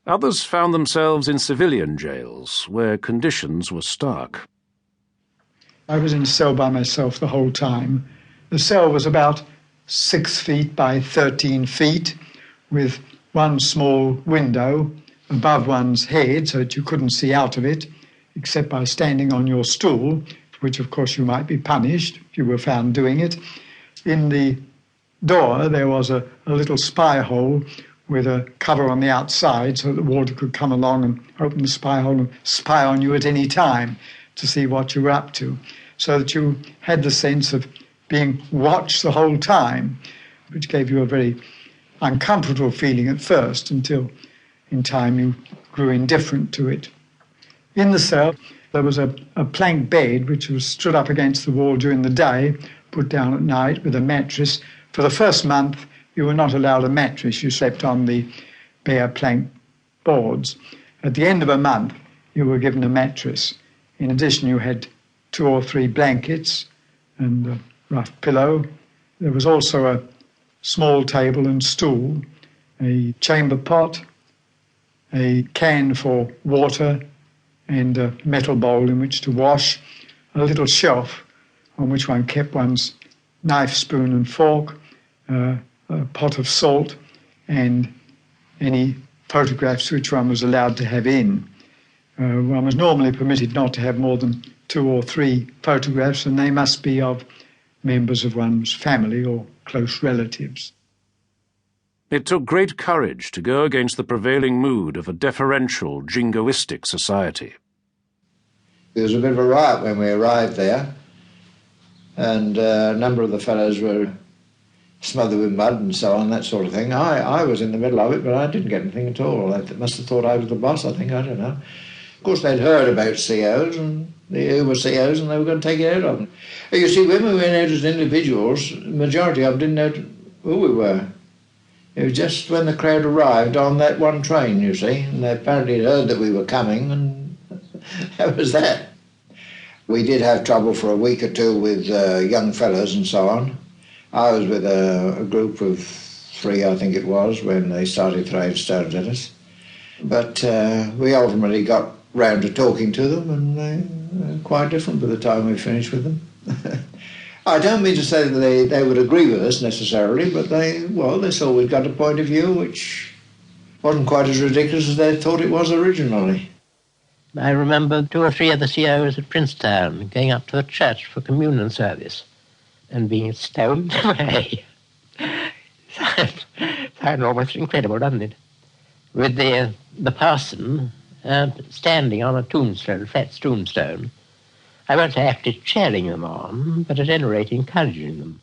Others found themselves in civilian jails, where conditions were stark. I was in a cell by myself the whole time. The cell was about 6 feet by 13 feet, with one small window above one's head so that you couldn't see out of it, except by standing on your stool, for which, of course, you might be punished if you were found doing it. In the door, there was a little spy hole with a cover on the outside so that the warder could come along and open the spy hole and spy on you at any time to see what you were up to, so that you had the sense of being watched the whole time, which gave you a very uncomfortable feeling at first until in time you grew indifferent to it. In the cell, there was a plank bed which was stood up against the wall during the day, put down at night with a mattress. For the first month, you were not allowed a mattress. You slept on the bare plank boards. At the end of a month, you were given a mattress. In addition, you had 2 or 3 blankets and a rough pillow. There was also a small table and stool, a chamber pot, a can for water, and a metal bowl in which to wash, a little shelf on which one kept one's knife, spoon and fork, a pot of salt, and any photographs which one was allowed to have in. One was normally permitted not to have more than 2 or 3 photographs, and they must be of members of one's family or close relatives. It took great courage to go against the prevailing mood of a deferential, jingoistic society. There was a bit of a riot when we arrived there, and a number of the fellows were smothered with mud and so on, that sort of thing. I was in the middle of it, but I didn't get anything at all. They must have thought I was the boss, I think, I don't know. Of course, they'd heard about COs, and who were COs, and they were going to take it out of them. You see, when we went out as individuals, the majority of them didn't know who we were. It was just when the crowd arrived on that one train, you see, and they apparently heard that we were coming, and that was that. We did have trouble for a week or 2 with young fellows and so on. I was with a group of 3, I think it was, when they started throwing stones at us. But we ultimately got round to talking to them, and they were quite different by the time we finished with them. I don't mean to say that they would agree with us necessarily, but they saw we'd got a point of view which wasn't quite as ridiculous as they thought it was originally. I remember 2 or 3 of the COs at Princetown going up to the church for communion service and being stoned away. Sounds almost incredible, doesn't it? With the parson standing on a tombstone, flat tombstone. I won't say actually cheering them on, but at any rate encouraging them.